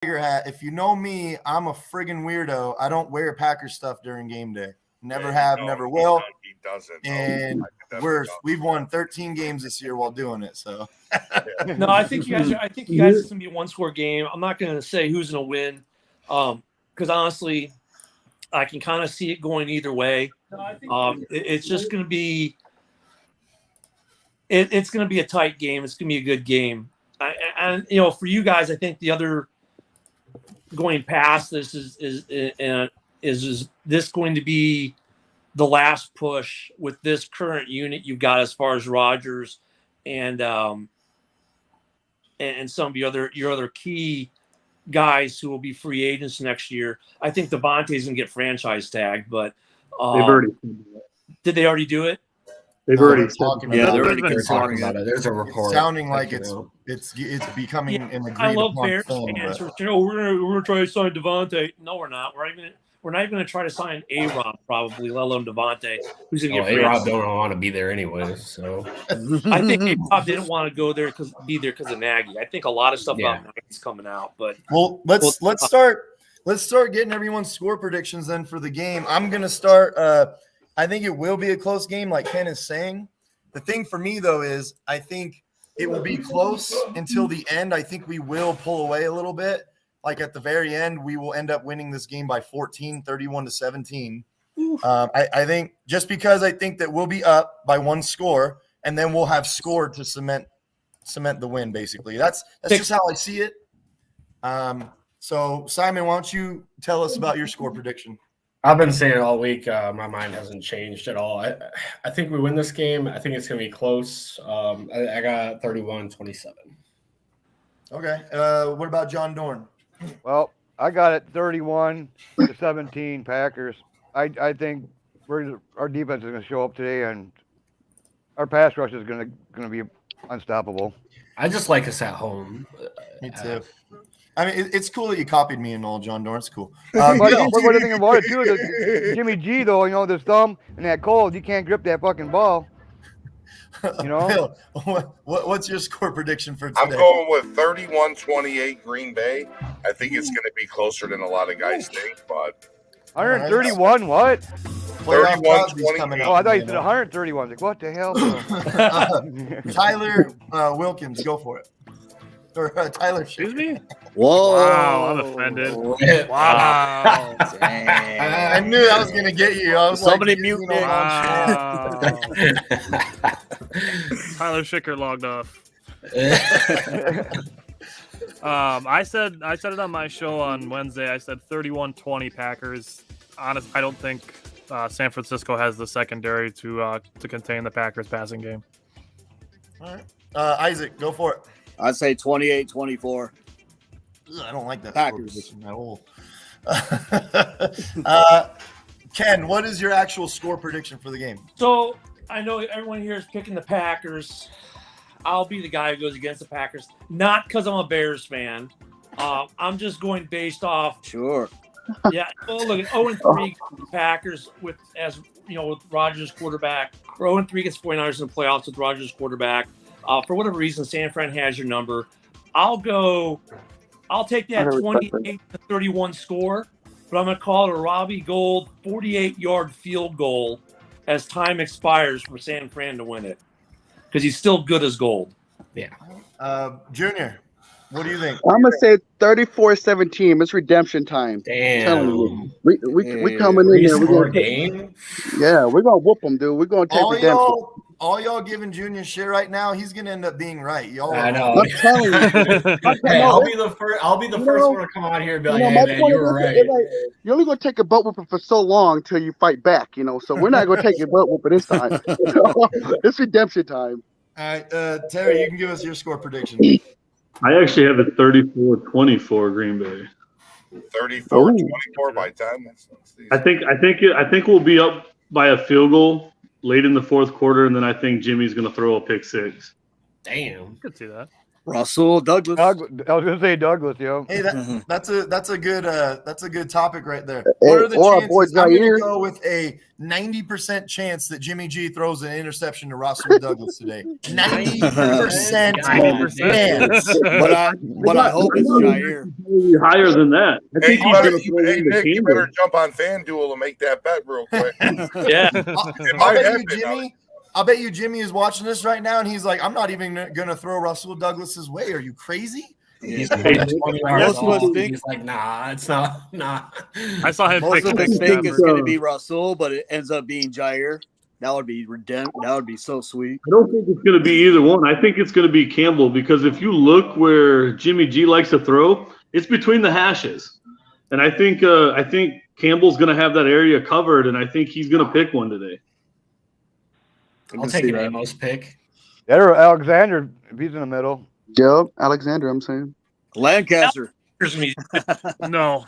hat. If you know me, I'm a friggin' weirdo. I don't wear Packers stuff during game day. Never have, never will. He doesn't. And we've won 13 games this year while doing it. So no, I think you guys it's gonna be a one-score game. I'm not gonna say who's gonna win, because honestly, I can kind of see it going either way. It's just gonna be it's gonna be a tight game. It's gonna be a good game. And for you guys, I think the other going past this is this going to be the last push with this current unit you've got as far as Rodgers and some of your other key guys who will be free agents next year. I think Devontae's gonna get franchise tagged, but they've already did they already do it? They've already talking Yeah, about they're it. already talking about it. There's a report Sounding like it's becoming an agreed I love upon Bears thing. fans. But We're gonna try to sign Devontae. No, we're not. We're not even gonna try to sign A-Rob probably, let alone Devontae, who's gonna get A-Rob don't want to be there anyway. So I think A-Rob didn't want to go there because of Nagy. I think a lot of stuff about Nagy's coming out. But let's start getting everyone's score predictions then for the game. I'm gonna start. I think it will be a close game, like Ken is saying. The thing for me, though, is I think it will be close until the end. I think we will pull away a little bit. Like at the very end, we will end up winning this game by 14, 31-17. I think just because I think that we'll be up by one score, and then we'll have scored to cement the win, basically. That's just how I see it. So, Simon, why don't you tell us about your score prediction? I've been saying it all week. My mind hasn't changed at all. I think we win this game. I think it's going to be close. I got 31-27. Okay. What about John Dorn? Well, I got it 31-17 Packers. I think our defense is going to show up today, and our pass rush is going to be unstoppable. I just like us at home. Me too. I mean, it's cool that you copied me and all, John Dorn. It's cool. But what I think about it too is Jimmy G, though, this thumb and that cold, you can't grip that fucking ball. Bill, what's your score prediction for today? I'm going with 31-28 Green Bay. I think it's going to be closer than a lot of guys think, but 131, what? 31-28. Oh, I thought you said 131. Like, what the hell? Tyler Wilkins, go for it. Or Tyler. Excuse me? Whoa. Wow, I'm offended. Wow. I knew that was going to get you. I was Somebody like, mute me. Wow. Tyler Schicker logged off. I said it on my show on Wednesday. I said 31-20 Packers. Honest, I don't think San Francisco has the secondary to contain the Packers passing game. All right. Isaac, go for it. I'd say 28-24. I don't like that Packers at all. Ken, what is your actual score prediction for the game? So I know everyone here is picking the Packers. I'll be the guy who goes against the Packers, not because I'm a Bears fan. I'm just going based off. Sure. Yeah. Oh, look at 0-3 Packers with Rodgers quarterback. Or 0-3 against 49ers in the playoffs with Rodgers quarterback. For whatever reason, San Fran has your number. I'll take that 28-31 score, but I'm going to call it a Robbie Gould 48-yard field goal as time expires for San Fran to win it, because he's still good as gold. Yeah. Junior, what do you think? I'm going to say 34-17. It's redemption time. Damn. We coming in there. We're going to whoop them, dude. We're going to take redemption. All y'all giving Junior shit right now, he's gonna end up being right. Y'all, I know. I'm telling you. Hey, I'll be the first one to come on here and be like, "Hey, man, you were right." Like, you're only gonna take a butt whooping for so long until you fight back, So we're not gonna take a butt whooping this time. It's redemption time. All right, Terry, you can give us your score prediction. I actually have it 34-24 Green Bay. 34-24 by 10. I think we'll be up by a field goal late in the fourth quarter, and then I think Jimmy's going to throw a pick six. Damn. Could see that. Russell Douglas. I was gonna say Douglas, yo. Hey, that's a good topic right there. Hey, What are the or our boy chances? I'm going Jair. to go with a 90% chance that Jimmy G throws an interception to Russell Douglas today. 90% chance. But I hope it's Jair. Higher than that. I Hey, think he's going to throw hey, into Nick, you Campbell. better jump on FanDuel and make that bet real quick. Yeah. It I'll might bet you happen. Jimmy. I'll bet you Jimmy is watching this right now, and he's like, "I'm not even going to throw Russell Douglas's way. Are you crazy?" He's Most of us think He's like, nah, it's not. Nah. I saw him. most pick of us next think to it's going to be Russell, but it ends up being Jair. That would be That would be so sweet. I don't think it's going to be either one. I think it's going to be Campbell because if you look where Jimmy G likes to throw, it's between the hashes, and I think Campbell's going to have that area covered, and I think he's going to pick one today. I'll take an Amos pick. That or Alexander, if he's in the middle. Yep, Alexander, I'm saying. Lancaster. No.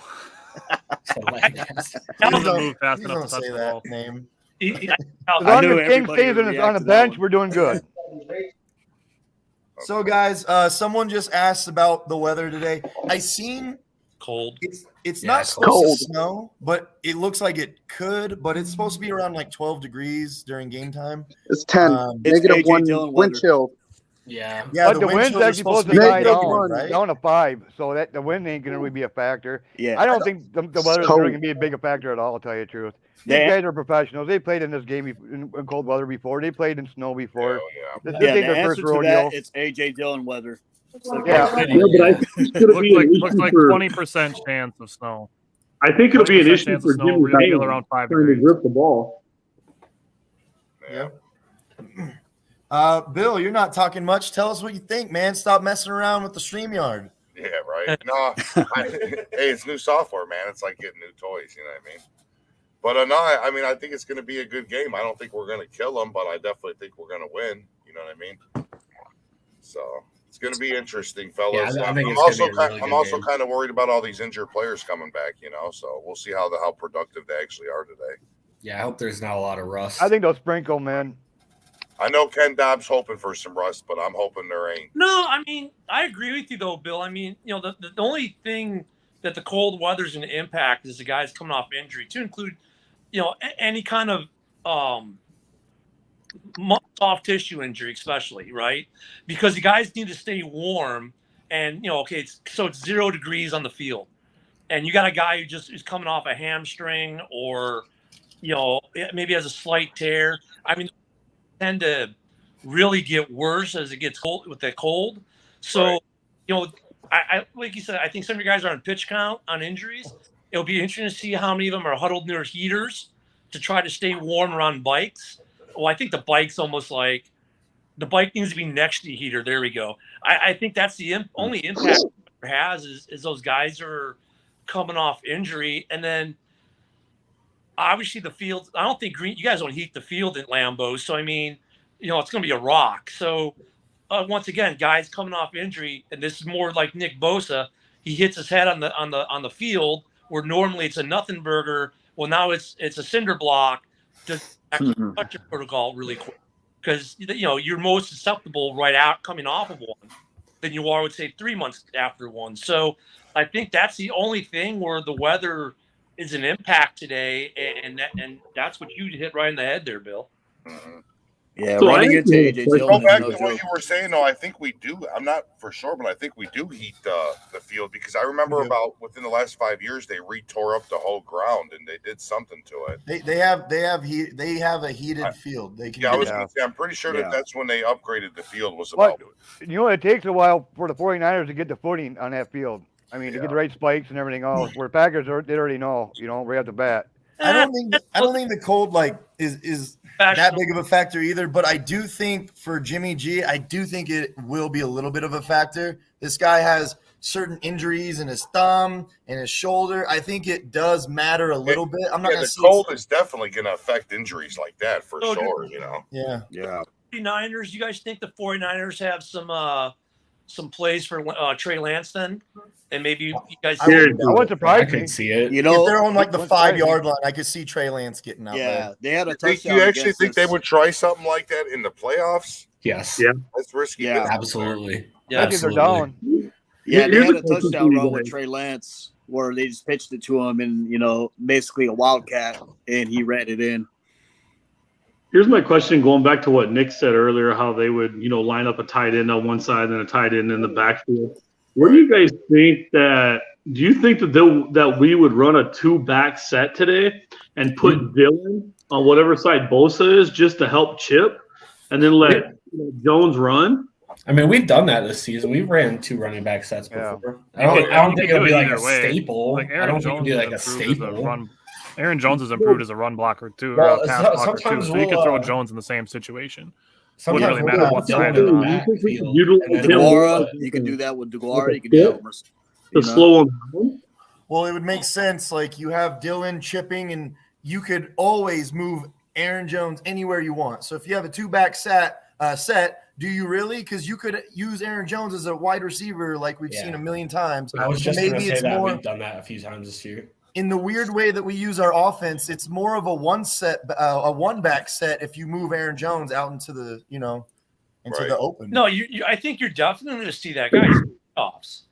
He's Doesn't gonna- move fast he's enough gonna to touch say the that ball. name. As I long knew as King everybody stays would on react the to that bench, one. we're doing good. So, guys, someone just asked about the weather today. I seen Cold. it's Yeah, not it's supposed cold. to snow, but it looks like it could. But it's supposed to be around like 12 degrees during game time. It's 10. It's Negative AJ 1 Dillon wind weather. chill. Yeah. Yeah, But the wind wind's chills are actually supposed to be die Negative down, one, right? down to 5, so that the wind ain't going to really be a factor. Yeah. I don't think the weather's cold. really going to be a big a factor at all, I'll tell you the truth. These Dan- guys are professionals. They played in this game in cold weather before. They played in snow before. Yeah. This Yeah, ain't the their first answer to rodeo. that, it's AJ Dillon weather. So Yeah. Yeah, but I think it's going to be an Looks issue like for. 20% chance of snow. I think it'll be an 20% issue chance for of snow. Jimmy We're gonna G feel around 5 trying to degrees. grip the ball. Yeah. Bill, you're not talking much. Tell us what you think, man. Stop messing around with the StreamYard. Yeah, right. No, hey, it's new software, man. It's like getting new toys. You know what I mean? But no, I mean, I think it's going to be a good game. I don't think we're going to kill them, but I definitely think we're going to win. You know what I mean? So it's going to be interesting, fellas. Yeah, I think I'm it's also gonna be a really good game. kind of worried about all these injured players coming back. You know, so we'll see how productive they actually are today. Yeah, I hope there's not a lot of rust. I think they'll sprinkle, man. I know Ken Dobbs hoping for some rust, but I'm hoping there ain't. No, I mean, I agree with you though, Bill. I mean, the only thing that the cold weather's going to impact is the guys coming off injury, to include, any kind of soft tissue injury, especially, right? Because the guys need to stay warm, and it's 0 degrees on the field, and you got a guy who's coming off a hamstring or maybe has a slight tear. I mean, tend to really get worse as it gets cold with the cold. So, Right. I like you said, I think some of you guys are on pitch count on injuries. It'll be interesting to see how many of them are huddled near heaters to try to stay warm around bikes. Well, I think the bike's almost like the bike needs to be next to the heater. There we go. I think that's the only impact it has is those guys are coming off injury. And then obviously the field, I don't think you guys don't heat the field in Lambeau. So, I mean, it's going to be a rock. So once again, guys coming off injury, and this is more like Nick Bosa, he hits his head on the field where normally it's a nothing burger. Well, now it's a cinder block. Just touch your protocol really quick because you're most susceptible right out coming off of one than you are, I would say, 3 months after one. So I think that's the only thing where the weather is an impact today, and that's what you hit right in the head there, Bill. Mm-hmm. Yeah, So running I into think- AJ Go Dillon back is to no what joke. you were saying, though. I think we do. I'm not for sure, but I think we do heat the field because I remember about within the last 5 years they re-tore up the whole ground and they did something to it. They have a heated field. They can. Yeah, do I'm pretty sure Yeah. that's when they upgraded the field. Was But about it takes a while for the 49ers to get the footing on that field. I mean, to get the right spikes and everything else. Where Packers they already know, right off the bat. I don't think the cold is that big of a factor either. But I do think for Jimmy G, I do think it will be a little bit of a factor. This guy has certain injuries in his thumb and his shoulder. I think it does matter a little bit. I'm not going to the say cold is definitely going to affect injuries like that for So sure. Yeah. 49ers, you guys think the 49ers have some plays for Trey Lance then? And maybe you guys I wouldn't surprise me. can see it. If they're on like the 5-yard line, I could see Trey Lance getting out there. They had a You think touchdown. you actually against think they us. would try something like that in the playoffs? Yes. Yeah. That's risky. Yeah. business. Absolutely. Yeah, Especially if they're down. Yeah, they Here's had a a question touchdown for you run with guys. Trey Lance where they just pitched it to him and, basically a wildcat, and he ran it in. Here's my question, going back to what Nick said earlier, how they would, line up a tight end on one side and a tight end in the backfield. What do you guys think that? Do you think that we would run a 2-back set today and put Dylan on whatever side Bosa is just to help Chip, and then let Jones run? I mean, we've done that this season. We've ran 2 running back sets Yeah. before. I don't think it'll be like a staple. Like I Aaron don't think it'll Jones be like a is improved as a staple. run. Aaron Jones is improved as a run blocker too, Well, or a pass blocker too. sometimes So you could throw we'll, Jones in the same situation. Sometimes Wouldn't really we'll matter what side Dylan it's in on. the backfield, and then DeGuara, you can do that with DeGuara. You can do that with To slow him down? Well, it would make sense. Like you have Dylan chipping, and you could always move Aaron Jones anywhere you want. So if you have a 2-back set, do you really? Because you could use Aaron Jones as a wide receiver, like we've seen a million times. I was just going to Maybe say it's that more we've done that a few times this year. in the weird way that we use our offense. It's more of a 1-back set if you move Aaron Jones out into the the open. No, I think you're definitely going to see that guy offs.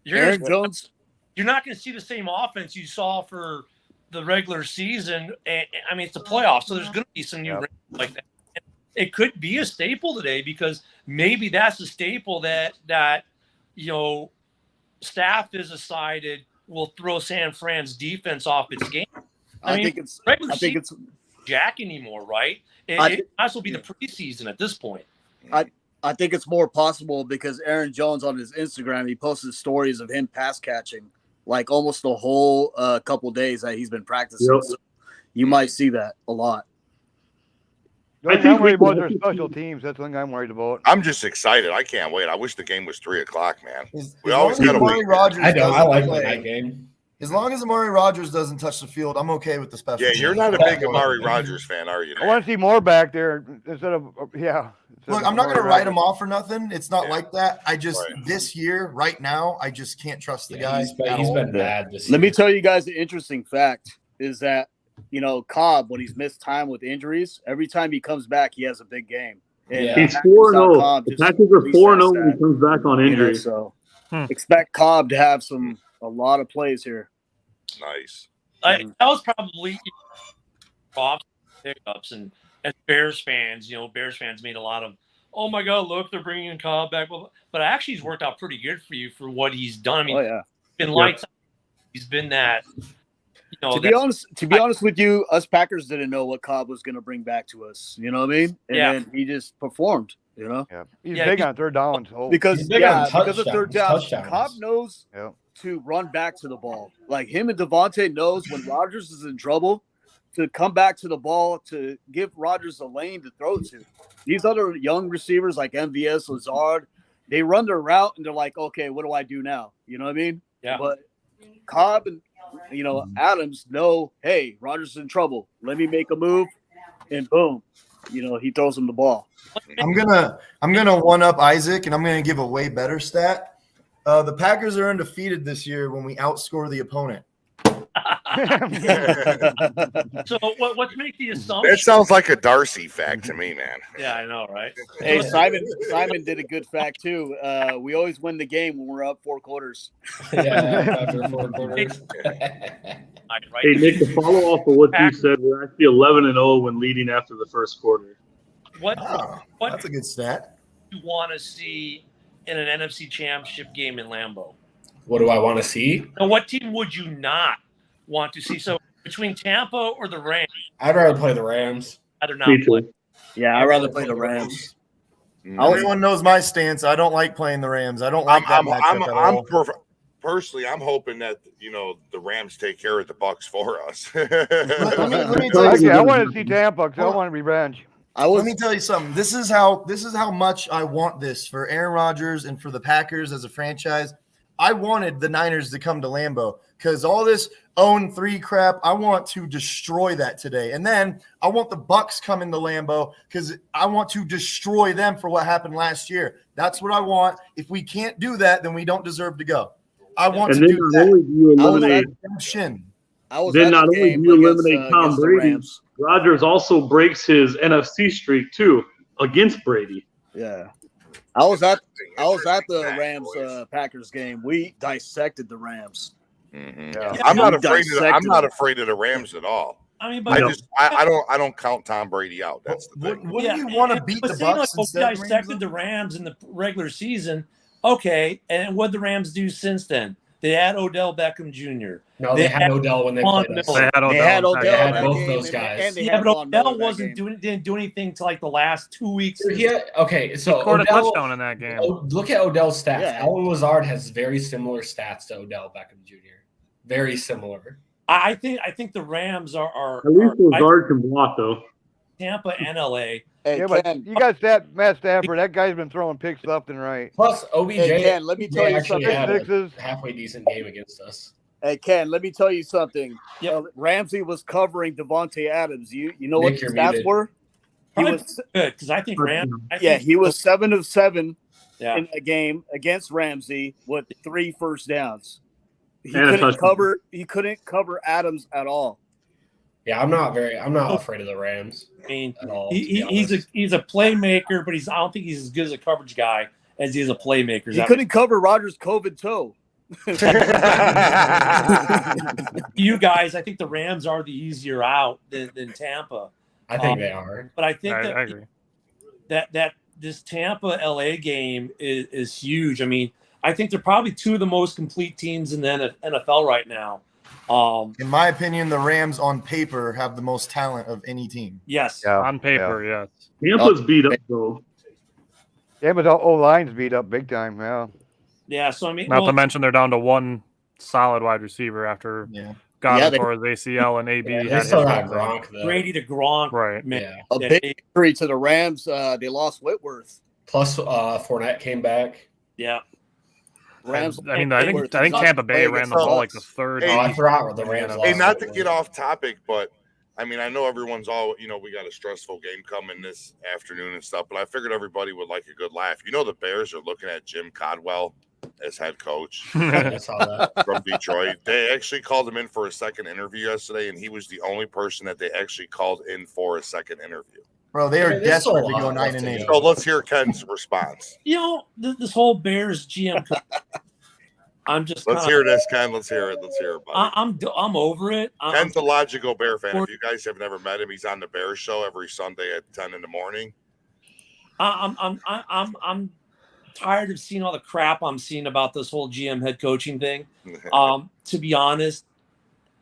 Aaron Jones. You're not going to see the same offense you saw for the regular season. I mean, it's the playoffs, so there's going to be some new like that. It could be a staple today because maybe that's a staple that staff has decided will throw San Fran's defense off its game. I think it's Jack anymore, right? It might as well be the preseason at this point. I think it's more possible because Aaron Jones on his Instagram, he posted stories of him pass catching like almost the whole couple days that he's been practicing. Yep. So you might see that a lot. I'm worried about their special teams. That's one thing I'm worried about. I'm just excited. I can't wait. I wish the game was 3:00, man. We As always long as got to Amari wait. Rodgers I know. I doesn't like the play- night game. As long as Amari Rodgers doesn't touch the field, I'm okay with the special. Yeah, teams. you're not a big Amari Rodgers fan, are you? I want to see more back there instead of Look, I'm not going to write him off for nothing. It's not like that. I just Right. this year, right now, I just can't trust the guy. He's at all. been bad this year. Let me tell you guys the interesting fact is that, Cobb, when he's missed time with injuries, every time he comes back, he has a big game. And, Yeah. He's Packers 4-0. Cobb The just Packers are released 4-0 that when he stat, comes back on injury. So expect Cobb to have a lot of plays here. Nice. That was probably pickups, and as Bears fans, Bears fans made a lot of, oh my God, look, they're bringing Cobb back. But actually, he's worked out pretty good for you for what he's done. I mean, been lights out. He's been that. To be honest with you, us Packers didn't know what Cobb was going to bring back to us. You know what I mean? And then he just performed. Yeah. He's big on third downs. Because He's big on because of third down, touchdowns. Cobb knows to run back to the ball. Like him and Devontae knows when Rodgers is in trouble to come back to the ball to give Rodgers a lane to throw to. These other young receivers like MVS, Lazard, they run their route and they're like, okay, what do I do now? You know what I mean? Yeah. But Cobb and Adams know, hey, Rodgers is in trouble. Let me make a move, and boom, he throws him the ball. I'm gonna one up Isaac, and I'm gonna give a way better stat. The Packers are undefeated this year when we outscore the opponent. So let's make the assumption. That sounds like a Darcy fact to me, man. Yeah, I know, right? Hey, Simon did a good fact too. We always win the game when we're up 4 quarters. After 4 quarters. Hey, Nick, to follow off of what you said, we're actually 11-0 when leading after the first quarter. What That's a good stat. do you want to see in an NFC Championship game in Lambeau? What do I want to see? Now, what team would you not want to see? So between Tampa or the Rams, I'd rather play the Rams. I'd not Me play. too. Yeah, I'd rather play the Rams. Everyone knows my stance. I don't like playing the Rams. I don't like that matchup at all. Personally, I'm hoping that the Rams take care of the Bucks for us. Let me tell you I want to see Tampa because I want revenge. Let me tell you something. This is how much I want this for Aaron Rodgers and for the Packers as a franchise. I wanted the Niners to come to Lambeau because all this 0-3 crap, I want to destroy that today. And then I want the Bucks coming to Lambeau because I want to destroy them for what happened last year. That's what I want. If we can't do that, then we don't deserve to go. I want And to then do not only that. do you eliminate, then not only do you eliminate Tom Brady, Rodgers also breaks his NFC streak too against Brady. Yeah. I was at Interesting the fact, Rams boys. Packers game. We dissected the Rams. Yeah. I'm not We dissected afraid of the Rams at all. I mean, I but just I don't count Tom Brady out. That's the thing. Wouldn't you want to beat but the saying, Bucks we instead? dissected the Rams in the regular season. Okay, and what the Rams do since then? They had Odell Beckham Jr. No, they had Odell when they Von played us. Miller. They had Odell. They had Odell They had in that both game, those guys. and they Yeah, had but Von Miller Odell in that wasn't game. didn't do anything to like the last 2 weeks. Okay, so He scored a Odell, touchdown in that game. look at Odell's stats. Yeah. Alan Lazard has very similar stats to Odell Beckham Jr. Very similar. I think the Rams are At least right Lazard can block, though. Tampa and LA. Hey, Yeah, but Ken, you got Matt Stafford. That guy's been throwing picks left and right. Plus, OBJ, Hey, Ken, let me tell you actually something. had a Sixes. halfway decent game against us. Hey, Ken, let me tell you something. Yep. Ramsey was covering Devontae Adams. You know Nick, what you're the stats muted. were? He Probably was good because I think Rams. he was 7 of 7 Yeah. in a game against Ramsey with 3 first downs. He And a couldn't touchdown. cover. He couldn't cover Adams at all. Yeah, I'm not afraid of the Rams I mean, at all. to be he's honest. a playmaker, but I don't think he's as good as a coverage guy as he is a playmaker. He couldn't cover Rodgers' COVID toe. You guys, I think the Rams are the easier out than Tampa. I think they are. But I think I agree. that this Tampa LA game is huge. I mean, I think they're probably two of the most complete teams in the NFL right now. In my opinion, the Rams on paper have the most talent of any team. Yes. Yeah. On paper, yes. Tampa's beat up, though. Yeah, but the O-line's beat up big time. Yeah. Yeah. So I mean, Not to mention they're down to one solid wide receiver after Yeah. for his ACL and AB. Yeah, had they his still got injury. Gronk, though. Brady to Gronk. Right. Man, Yeah. A Yeah, big injury to the Rams. They lost Whitworth. Plus, Fournette came back. Yeah. Rams. I mean, I think Tampa Bay ran the ball like the third. Hey, I forgot the Rams. Hey, lost not to Whitworth. get off topic, but I mean, I know everyone's all, we got a stressful game coming this afternoon and stuff, but I figured everybody would like a good laugh. The Bears are looking at Jim Caldwell as head coach I saw that. from Detroit. They actually called him in for a second interview yesterday, and he was the only person that they actually called in for a second interview. Bro, they are I mean, there's still desperate a to go lot left 9-8. to So let's hear Ken's response. This whole Bears GM. I'm just. Let's hear this, Ken. Let's hear it. Let's hear it, buddy. I'm over it. Ken's a logical Bear fan. If you guys have never met him, he's on the Bears show every Sunday at 10 in the morning. I'm tired of seeing all the crap I'm seeing about this whole GM head coaching thing. To be honest,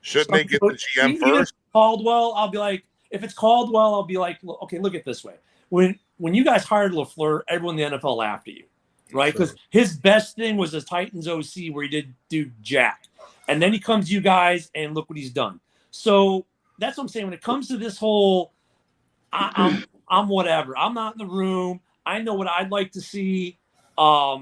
Shouldn't they get the GM even if first? Caldwell, I'll be like, if it's Caldwell, I'll be like, okay, look at it this way. When you guys hired LaFleur, everyone in the NFL laughed at you, right? Because his best thing was his Titans OC where he did do jack. And then he comes to you guys and look what he's done. So that's what I'm saying. When it comes to this whole, I'm whatever. I'm not in the room. I know what I'd like to see. I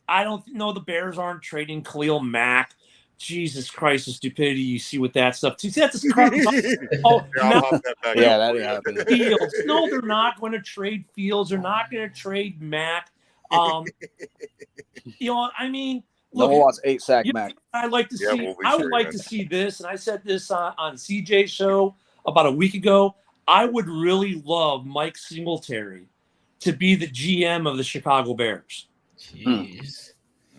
don't know the Bears aren't trading Khalil Mack. Jesus Christ, the stupidity you see with that stuff. See, that's a crap. I'll hop that back Yeah, up. that happened. Fields. No, they're not going to trade Fields. They're not going to trade Mack. I mean, No one look, wants 8 sack Mac. I'd like to Yeah, see. we'll be I would sure like of to that. see this, and I said this on CJ's show about a week ago. I would really love Mike Singletary to be the GM of the Chicago Bears. Jeez.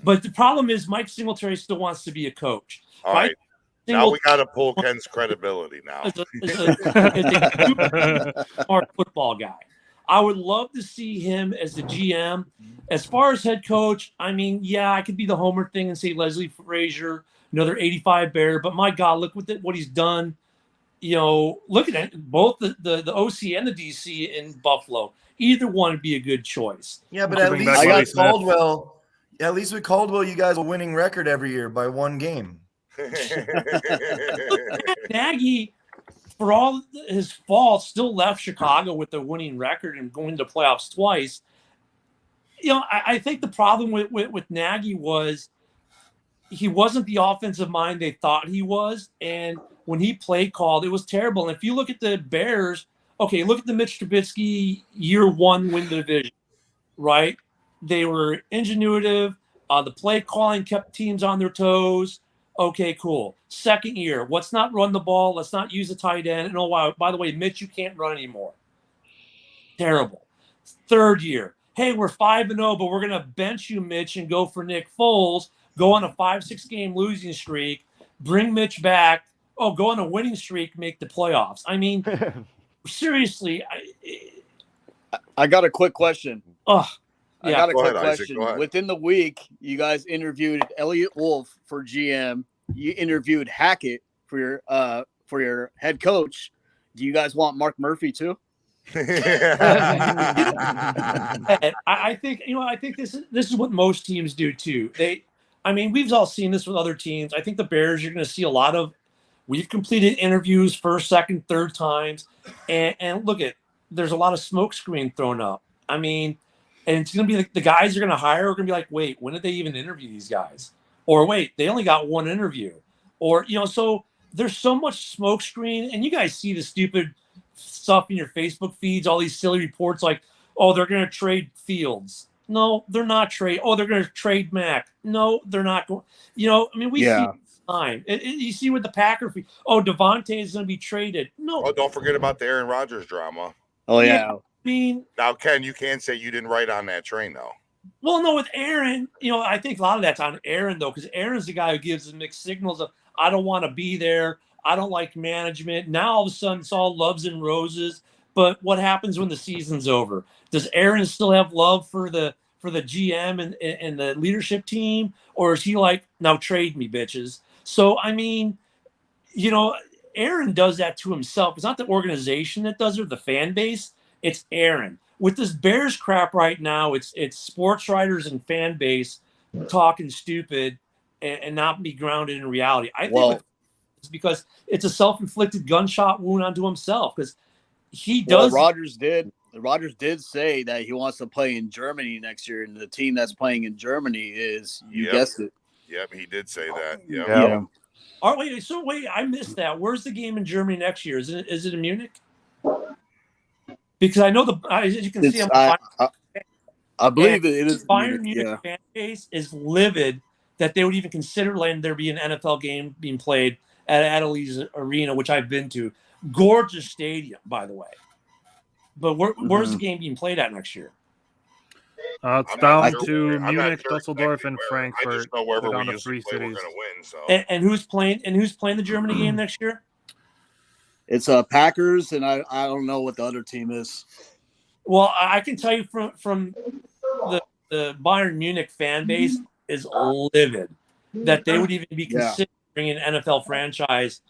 But the problem is Mike Singletary still wants to be a coach. All right. Now we got to pull Ken's credibility now. Is a super smart football guy. I would love to see him as the GM. As far as head coach, I mean, yeah, I could be the homer thing and say Leslie Frazier, another 85 Bear. But my God, look what he's done. Look at it. Both the OC and the DC in Buffalo. Either one would be a good choice. Yeah, but I'll at bring least back Willie with Smith. Caldwell, you guys have a winning record every year by one game. Nagy, for all his faults, still left Chicago with a winning record and going to the playoffs twice. I think the problem with Nagy was he wasn't the offensive mind they thought he was. And when he play called, it was terrible. And if you look at the Bears, okay, look at the Mitch Trubisky year one win the division, right? They were ingenuitive. The play calling kept teams on their toes. Okay, cool. Second year, let's not run the ball. Let's not use a tight end. And by the way, Mitch, you can't run anymore. Terrible. Third year, hey, we're 5-0, but we're going to bench you, Mitch, and go for Nick Foles, go on a 5-6 game losing streak, bring Mitch back, go on a winning streak, make the playoffs. I mean, seriously. I got a quick question. I got a Go quick ahead, Isaac, question. go ahead. Within the week, you guys interviewed Elliot Wolf for GM. You interviewed Hackett for your head coach. Do you guys want Mark Murphy too? I think this is what most teams do too. We've all seen this with other teams. I think the Bears, you're going to see a lot of. We've completed interviews first, second, third times, and look at there's a lot of smoke screen thrown up. I mean, and it's going to be the guys you're going to hire are going to be like, wait, when did they even interview these guys? Or wait, they only got one interview. Or so there's so much smoke screen, and you guys see the stupid stuff in your Facebook feeds, all these silly reports like, oh, they're going to trade Fields. No, they're not trade. Oh, they're going to trade Mac. No, they're not going. We see it time. You see with the Packer. Devontae is going to be traded. No. Oh, don't forget about the Aaron Rodgers drama. Oh yeah. Now, Ken, you can't say you didn't ride on that train though. Well, no, with Aaron, I think a lot of that's on Aaron though, because Aaron's the guy who gives the mixed signals of I don't want to be there. I don't like management. Now all of a sudden it's all loves and roses. But what happens when the season's over? Does Aaron still have love for the GM and the leadership team, or is he like, now trade me, bitches? So Aaron does that to himself. It's not the organization that does it, or the fan base. It's Aaron. With this Bears crap right now, it's sports writers and fan base talking stupid and not be grounded in reality. I think it's because it's a self-inflicted gunshot wound onto himself because he does. Rodgers did say that he wants to play in Germany next year, and the team that's playing in Germany is guessed it. Yep, he did say that. Yep. Yeah. Wait, I missed that. Where's the game in Germany next year? Is it in Munich? Because I know as you can see, I believe it is. Bayern Munich fan base is livid that they would even consider letting there be an NFL game being played at Adelaide's Arena, which I've been to. Gorgeous stadium, by the way. But where's the game being played at next year? It's down to Munich, Dusseldorf, and Frankfurt. I just know wherever down we to used three to play, we're cities. going to win. So. And who's playing? And who's playing the Germany game next year? It's Packers, and I don't know what the other team is. Well, I can tell you from the Bayern Munich fan base is livid that they would even be considering an NFL franchise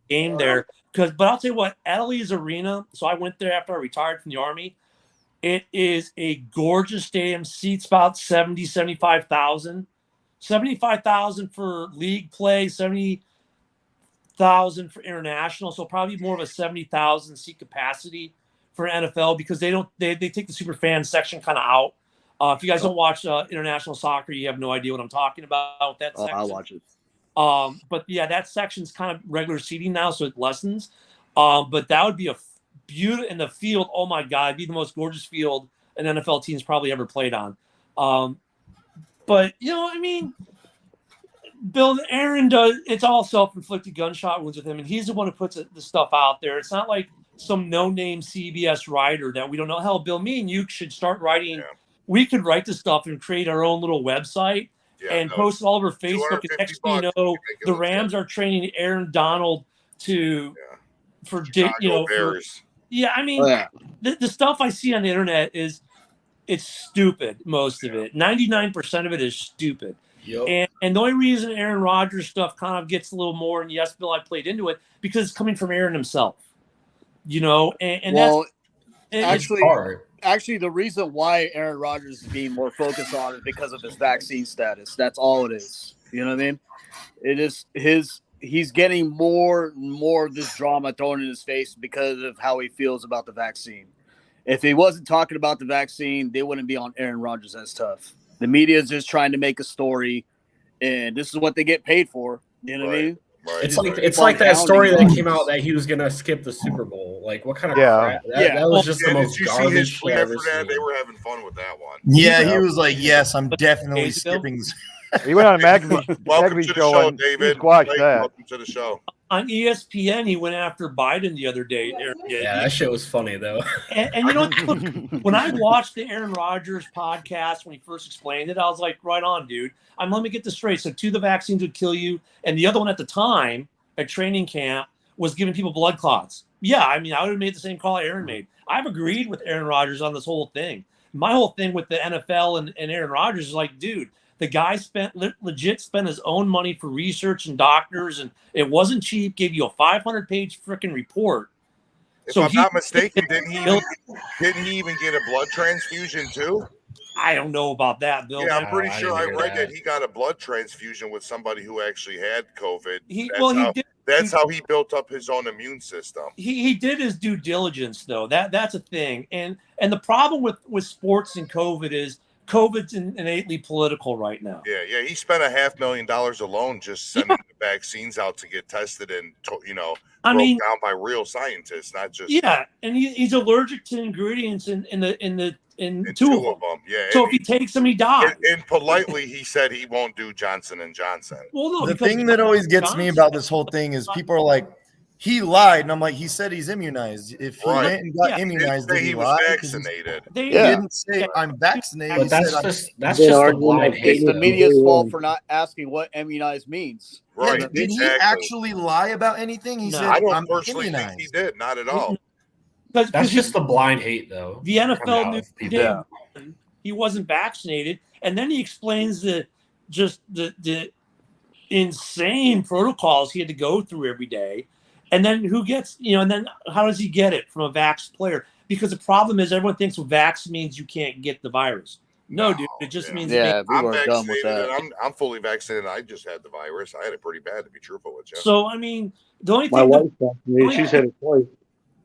game there. But I'll tell you what, Adelaide's Arena. So I went there after I retired from the Army. It is a gorgeous stadium. Seats about 75,000. 75,000 for league play. 70,000 for international. So probably more of a 70,000 seat capacity for NFL because they take the super fan section kind of out. If you guys don't watch international soccer, you have no idea what I'm talking about. That section. I'll watch it. But yeah, that section's kind of regular seating now, so it lessens. But that would be a beautiful in the field. Oh my God, it'd be the most gorgeous field an NFL team's probably ever played on. But Bill, Aaron does. It's all self-inflicted gunshot wounds with him, and he's the one who puts the stuff out there. It's not like some no-name CBS writer that we don't know. Hell, Bill, me and you should start writing. Yeah. We could write this stuff and create our own little website and post it all over Facebook. And next thing you know, the Rams are training Aaron Donald for Bears. The stuff I see on the internet it's stupid. Most of it, 99% of it is stupid. Yep. And the only reason Aaron Rodgers stuff kind of gets a little more, and yes, Bill, I played into it because it's coming from Aaron himself. Actually, the reason why Aaron Rodgers is being more focused on is because of his vaccine status. That's all it is. You know what I mean? It is he's getting more and more of this drama thrown in his face because of how he feels about the vaccine. If he wasn't talking about the vaccine, they wouldn't be on Aaron Rodgers as tough. The media is just trying to make a story, and this is what they get paid for. You know what I mean? Right. It's like that story that came out that he was gonna skip the Super Bowl. Like, what kind of crap? That was just the most garbage shit I've ever seen. They were having fun with that one. Yeah, he was like, "Yes, I'm definitely skipping." He went on a McAfee show, and David. he squashed that. Welcome to the show. on ESPN, he went after Biden the other day. Aaron did. Yeah, that shit was funny though. And you know, when I watched the Aaron Rodgers podcast when he first explained it, I was like, right on, dude. Let me get this straight. So 2 of the vaccines would kill you, and the other one at the time at training camp was giving people blood clots. Yeah, I mean, I would have made the same call Aaron made. I've agreed with Aaron Rodgers on this whole thing. My whole thing with the NFL and Aaron Rodgers is like, dude, the guy legit spent his own money for research and doctors, and it wasn't cheap. Gave you a 500-page freaking report. If I'm not mistaken, didn't he even get a blood transfusion too? I don't know about that, Bill. Yeah, I'm pretty sure I read that he got a blood transfusion with somebody who actually had COVID. That's how he built up his own immune system. He did his due diligence, though. That's a thing. And the problem with sports and COVID is COVID's innately political right now. Yeah. He spent $500,000 alone just sending the vaccines out to get tested and broke down by real scientists, not just And he's allergic to ingredients in two of them. Yeah. So if he takes them, he dies. And politely, he said he won't do Johnson & Johnson. Well, no. The thing that always gets me about this whole thing is people are like, he lied, and I'm like, he said he's immunized. If he went and got immunized, did he was lie? vaccinated. He didn't say I'm vaccinated. But that's just the blind hate. It's the media's fault for not asking what immunized means. Right? Yeah, did he actually lie about anything? He said, I don't I'm personally immunized. think he did. Not at all. That's just the blind hate, though. The NFL knew he wasn't vaccinated, and then he explains the insane protocols he had to go through every day. And then who gets, and then how does he get it from a vax player? Because the problem is everyone thinks vax means you can't get the virus. No, dude, it just means I'm vaccinated. I'm fully vaccinated. I just had the virus. I had it pretty bad, to be truthful with you. So I mean, the only My thing wife's vaccinated. She's had it twice.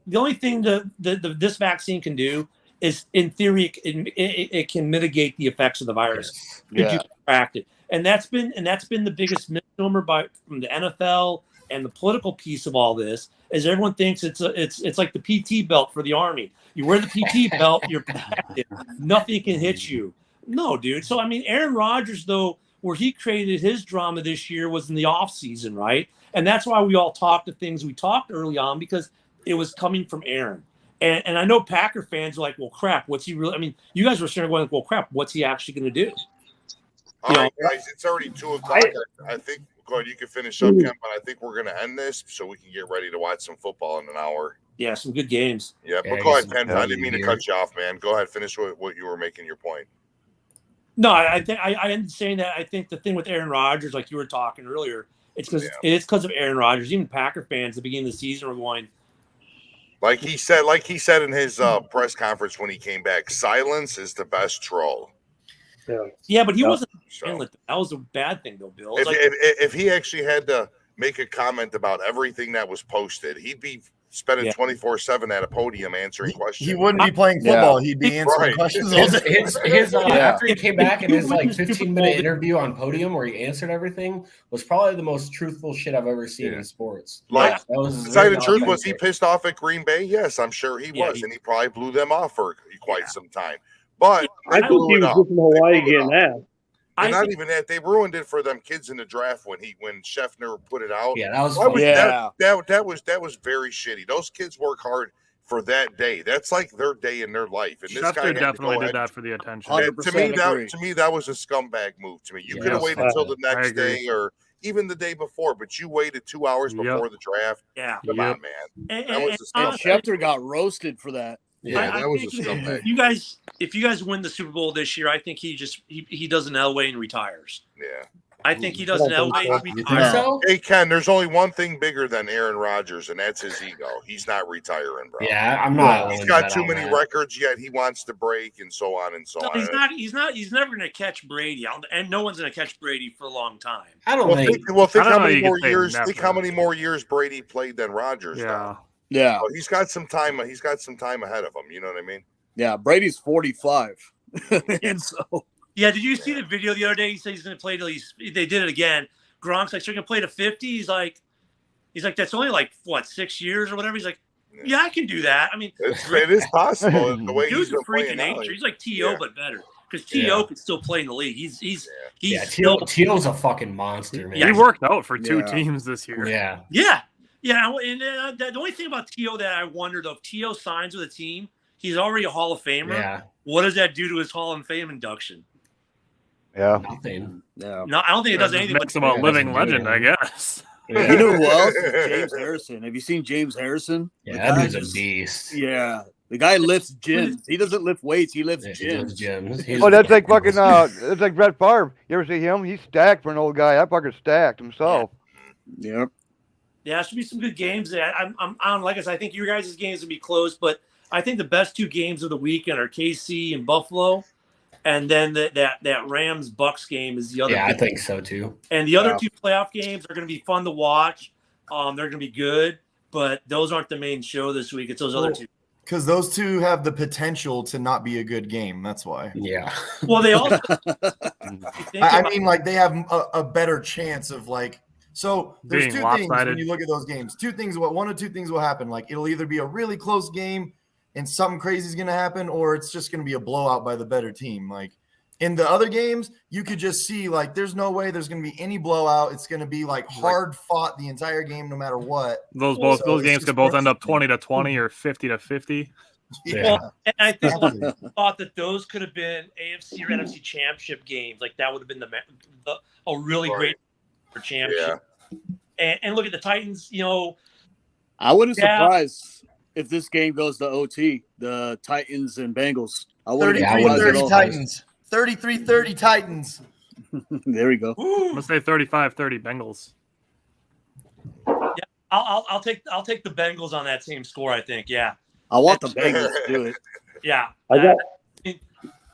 The only thing that this vaccine can do is, in theory, it can mitigate the effects of the virus if you cracked it. And that's been the biggest misnomer from the NFL and the political piece of all this is everyone thinks it's like the PT belt for the Army. You wear the PT belt, you're protected. Nothing can hit you. No, dude. So I mean, Aaron Rodgers, though, where he created his drama this year was in the off season, right? And that's why we all talked the things we talked early on, because it was coming from Aaron. And I know Packer fans are like, well, crap, what's he really? I mean, you guys were sitting there going, well, crap, what's he actually going to do? All right, guys, it's already 2:00. I think, go ahead, you can finish up, Ken, but I think we're going to end this so we can get ready to watch some football in an hour. Yeah, some good games. Yeah, but go ahead, Ken. I didn't mean to cut you off, man. Go ahead, finish what you were making your point. No, I think I am saying that I think the thing with Aaron Rodgers, like you were talking earlier, it's because of Aaron Rodgers. Even Packer fans at the beginning of the season were going, like he said in his press conference when he came back, silence is the best troll. Yeah, but he wasn't. That was a bad thing, though, Bill. If he actually had to make a comment about everything that was posted, he'd be spending 24/7 at a podium answering questions. He wouldn't be playing football. He'd be answering questions all day. After he came back in his 15-minute interview on Podium where he answered everything was probably the most truthful shit I've ever seen in sports. Like, to tell the truth, was he pissed off at Green Bay? Yes, I'm sure he was, and he probably blew them off for quite some time. But I think he was just in Hawaii getting that. And not even that, they ruined it for them kids in the draft when Scheffner put it out. Yeah, that was that was very shitty. Those kids work hard for that day. That's like their day in their life. And this guy definitely did that for the attention. To me, that was a scumbag move. To me, you could have waited until the next day or even the day before, but you waited 2 hours before the draft. Yeah, come on, man. And Schefter got roasted for that. Yeah, that was a scumbag. If you guys win the Super Bowl this year, I think he does an Elway and retires. Yeah. I think he does an Elway and retires. So? Hey, Ken, there's only one thing bigger than Aaron Rodgers, and that's his ego. He's not retiring, bro. Yeah, I'm not. He's got too many records yet he wants to break, and so on and so on. He's never going to catch Brady, and no one's going to catch Brady for a long time. I don't think. Think how many more years. Think how many more years Brady played than Rodgers. Yeah. Yeah, so he's got some time. He's got some time ahead of him. You know what I mean? Yeah, Brady's 45, and so. Yeah, did you see the video the other day? He said he's going to play till they did it again. Gronk's like, so you're going to play to 50? He's like, that's only like what, 6 years or whatever. He's like, yeah, I can do that. I mean, it is possible. The way dude's a freak of nature. He's like T.O., but better. Because T.O. could still play in the league. T.O.'s a fucking monster, man. He worked out for two teams this year. Yeah. Yeah. Yeah, and the only thing about T.O. that I wonder, though, if T.O. signs with a team, he's already a Hall of Famer. Yeah. What does that do to his Hall of Fame induction? Yeah. Nothing. Yeah. No, I don't think it does anything. Makes him a Yeah, living doesn't do legend, I anything. guess. Yeah. You know who else? James Harrison. Have you seen James Harrison? Yeah, The that guy dude's a just- beast. Yeah. The guy lifts gyms. He doesn't lift weights. He lifts Yeah, he gyms. does gyms. He's Oh, that's like ridiculous. fucking. It's like Brett Favre. You ever see him? He's stacked for an old guy. That fucker's stacked himself. Yep. Yeah, it should be some good games. I'm like I said, I think your guys' games will be close, but I think the best two games of the weekend are KC and Buffalo, and then that Rams Bucks game is the other. Yeah, I big- think so too. And the other Yeah. two playoff games are going to be fun to watch. They're going to be good, but those aren't the main show this week. It's those other two. Because those two have the potential to not be a good game. That's why. Yeah. Well, they also. I mean, like they have a better chance of like. So there's Being two things when lopsided. you look at those games. Two things. One of two things will happen. Like it'll either be a really close game and something crazy is going to happen, or it's just going to be a blowout by the better team. Like in the other games, you could just see like there's no way there's going to be any blowout. It's going to be like hard fought the entire game, no matter what. Those So those it's games just could both end up frustrating. 20-20 or 50-50. Yeah. Well, and I think a lot of people thought that those could have been AFC or NFC championship games. Like that would have been a really Right. great for championship. And look at the Titans. You know, I wouldn't Yeah. surprise if this game goes to OT, the Titans and Bengals. I wouldn't be Yeah, I 33-30 surprised at all. Titans. 33-30 Titans. There we go. I'm gonna say 35-30 Bengals. I'll take the Bengals on that same score. I think. Yeah. I want the Bengals to do it. Yeah. I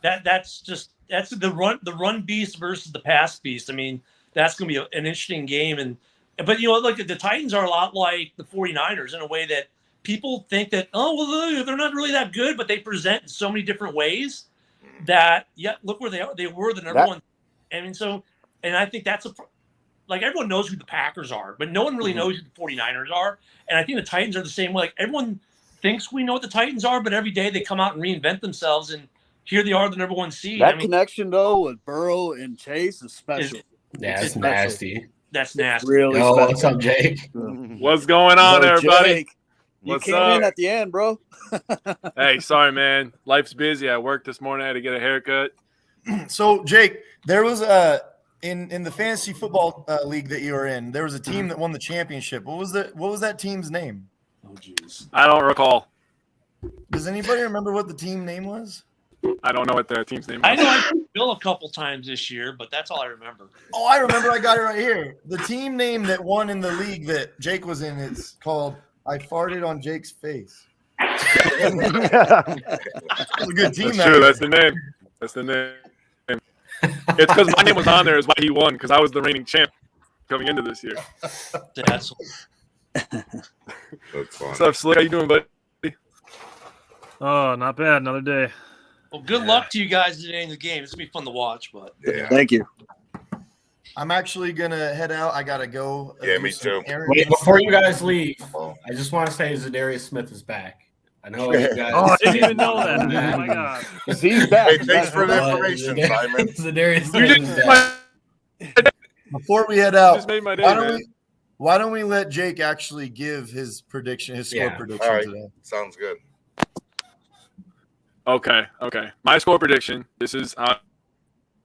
That's the run beast versus the pass beast. I mean, that's going to be an interesting game. But you know, look, the Titans are a lot like the 49ers in a way that people think that, oh, well, they're not really that good, but they present in so many different ways that, yeah, look where they are. They were the number one. I mean, and I think that's like everyone knows who the Packers are, but no one really knows who the 49ers are. And I think the Titans are the same way. Like everyone thinks we know what the Titans are, but every day they come out and reinvent themselves, and here they are, the number one seed. That I mean, connection though with Burrow and Chase is special. Yeah, It's it's nasty. that's nasty. Really Oh, special. what's up, Jake? What's going on, Yo, everybody? Jake, you What's came up? in at the end, bro. Hey, sorry, man. Life's busy. I worked this morning. I had to get a haircut. So Jake, there was in the fantasy football league that you were in, there was a team that won the championship. What was that team's name? Oh, jeez. I don't recall. Does anybody remember what the team name was? I don't know what their team's name I is. know I beat Bill a couple times this year, but that's all I remember. Oh, I remember. I got it right here. The team name that won in the league that Jake was in is called "I Farted on Jake's Face." It was a good team. That's that true. year. That's the name. That's the name. It's because my name was on there is why he won, because I was the reigning champ coming into this year. That's That's fun. What's up, Slick? How you doing, buddy? Oh, not bad. Another day. well. Good luck to you guys today in the game. It's gonna be fun to watch, but Yeah. Thank you. I'm actually gonna head out. I gotta go. Yeah, do me some too. errands. Wait, before you guys leave, I just want to say Zadarius Smith is back. I know you guys. Oh, I didn't even know that. Oh my god. He's back. Hey, thanks for the information, Simon. Zadarius You Smith is just, back. Before we head you out, just made my day, why don't man. we? Why don't we let Jake actually give his prediction, his score Yeah. prediction All right. today? Sounds good. Okay. My score prediction. This is how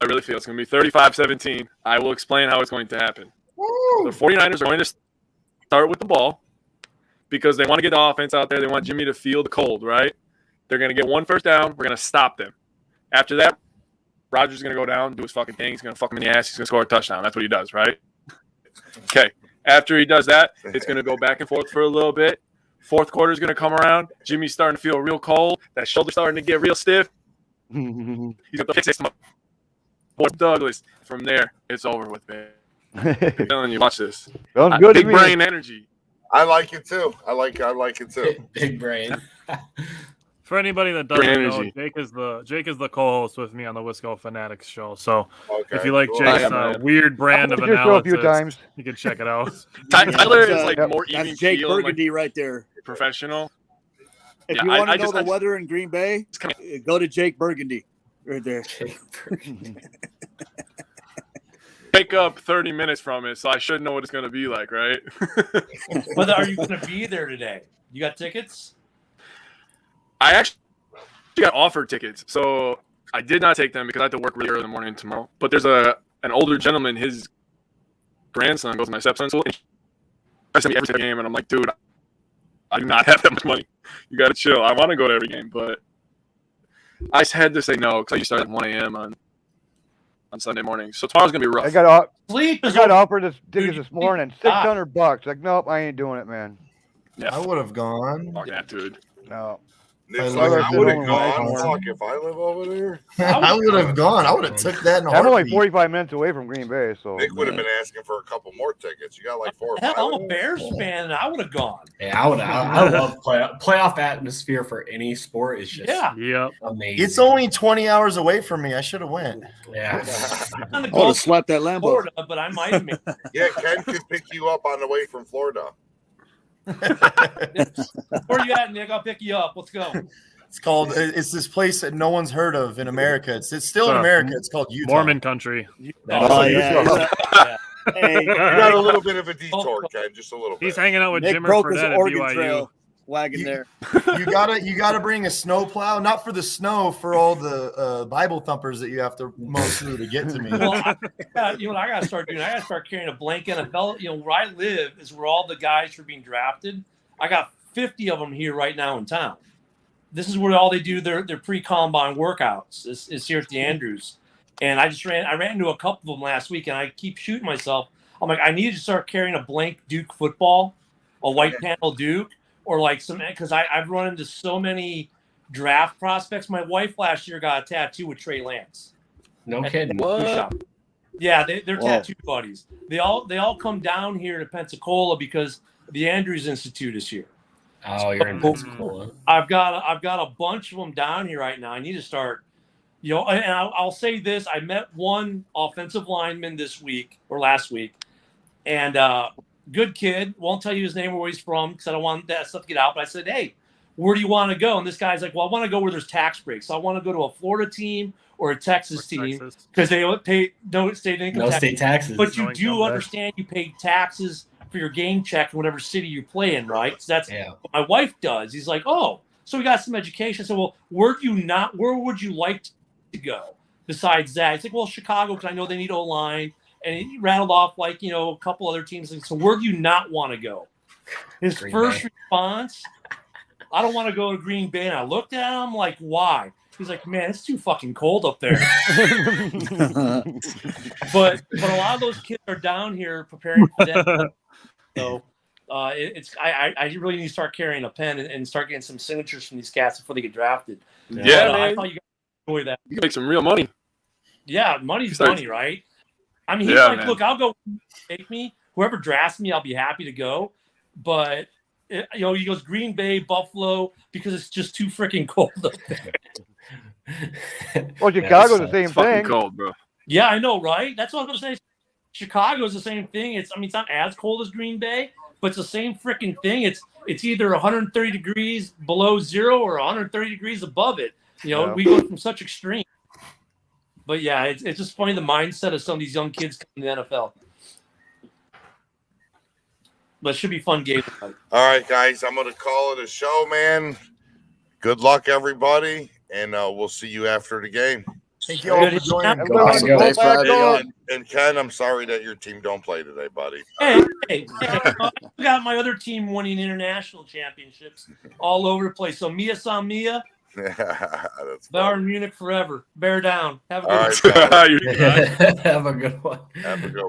I really feel. It's going to be 35-17. I will explain how it's going to happen. The 49ers are going to start with the ball because they want to get the offense out there. They want Jimmy to feel the cold, right? They're going to get one first down. We're going to stop them. After that, Rodgers is going to go down, do his fucking thing. He's going to fuck him in the ass. He's going to score a touchdown. That's what he does, right? Okay. After he does that, it's going to go back and forth for a little bit. Fourth quarter is going to come around. Jimmy's starting to feel real cold. That shoulder's starting to get real stiff. He's going to kick him up. Boy, Douglas. From there, it's over with, man. I'm telling you, watch this. Sounds good to Big me. brain energy. I like it too. I like it too. Big brain. For anybody that doesn't Great know, energy. Jake is the co-host with me on the Wisco Fanatics show. So Okay. if you like cool. Jake's Yeah, man. weird brand of I've watched your show a few analysis, times. you can check it out. Tyler is like Yep. more even That's Jake keel, like Burgundy right there. professional. If Yeah, you want I to know just- the I just- weather in Green Bay, It's kind of, go to Jake Burgundy right there. wake up 30 minutes from it, so I should know what it's going to be like, right? But are you going to be there today? You got tickets? I actually got offered tickets, so I did not take them because I have to work really early in the morning tomorrow. But there's an older gentleman, his grandson goes to my stepson's school, and I sent me every single game, and I'm like, dude, I do not have that much money. You got to chill. I want to go to every game, but I had to say no because I used to start at 1 a.m. on Sunday morning. So tomorrow's going to be rough. I got Sleep is offered this tickets this morning, $600. Like, nope, I ain't doing it, man. Yeah. I would have gone. Fuck that, dude. No. Nick's I like, I would have love gone. it. Fuck, if I live over there. I would have gone. I would have took that in a I'm only heartbeat. 45 minutes away from Green Bay, so Nick would have been asking for a couple more tickets. You got like 4 or 5. Hell, I'm of a those? Bears fan, and I would have gone. Yeah, I love playoff atmosphere for any sport is just Yep. amazing. It's only 20 hours away from me. I should have went. Yeah. I'm I would have slapped that Lambo. Florida, but I might have made it. Yeah, Ken could pick you up on the way from Florida. Where you at, Nick? I'll pick you up. Let's go. It's this place that no one's heard of in America. It's still in America. It's called Utah. Mormon country. Oh, yeah. Hey, You got a little bit of a detour, Ken, just a little bit. He's hanging out with Nick Jimmer broke his Fredette at Oregon BYU. Trail wagon there. You gotta bring a snow plow, not for the snow, for all the Bible thumpers that you have to mow through to get to me. Well, you know what I got to start doing? I got to start carrying a blank NFL. You know, where I live is where all the guys are being drafted. I got 50 of them here right now in town. This is where all they do their pre-combine workouts. Is here at the Andrews, and I ran into a couple of them last week, and I keep shooting myself. I'm like, I need to start carrying a blank Duke football, a white panel Duke, or like some, because I've run into so many draft prospects. My wife last year got a tattoo with Trey Lance. No kidding. Yeah, they're tattoo buddies. They all come down here to Pensacola because the Andrews Institute is here. Oh, you're in Pensacola. I've got a bunch of them down here right now. I need to start, you know, and I'll say this. I met one offensive lineman this week or last week, and good kid. Won't tell you his name or where he's from because I don't want that stuff to get out. But I said, hey, where do you want to go? And this guy's like, well, I want to go where there's tax breaks. So I want to go to a Florida team or a Texas team because they pay no state income No tax. state taxes. But you No do income understand you pay taxes for your game check in whatever city you play in, right? So that's Yeah. what my wife does. He's like, oh, so we got some education. So, well, where would you like to go besides that? He's like, well, Chicago, because I know they need O-line. And he rattled off like, you know, a couple other teams. So where do you not want to go? His Green first Bay. response, I don't want to go to Green Bay. And I looked at him like, why? He's like, man, it's too fucking cold up there. But a lot of those kids are down here preparing for that. So I really need to start carrying a pen and start getting some signatures from these cats before they get drafted. Yeah, I man. thought you guys enjoy that. You can make some real money. Yeah, money's Start- money, right? I mean, he's Yeah, like, man. look, I'll go take me. Whoever drafts me, I'll be happy to go. But, you know, he goes Green Bay, Buffalo, because it's just too freaking cold up there. Well, Chicago's the it's same It's fucking thing. cold, bro. Yeah, I know, right? That's what I was going to say. Chicago's the same thing. It's not as cold as Green Bay, but it's the same freaking thing. It's either 130 degrees below zero or 130 degrees above it. You know, Yeah. we go from such extreme. But yeah, it's just funny the mindset of some of these young kids coming to the NFL. But it should be a fun game. All right, guys, I'm going to call it a show, man. Good luck, everybody, and we'll see you after the game. Thank you all for joining. Everybody Go. Thanks for having me on. And Ken, I'm sorry that your team don't play today, buddy. Hey, I got my other team winning international championships all over the place. So Mia San Mia, That's Bayern fun. Munich forever. Bear down. Have a good All right, guys, You're good. Have a good one. have a good one.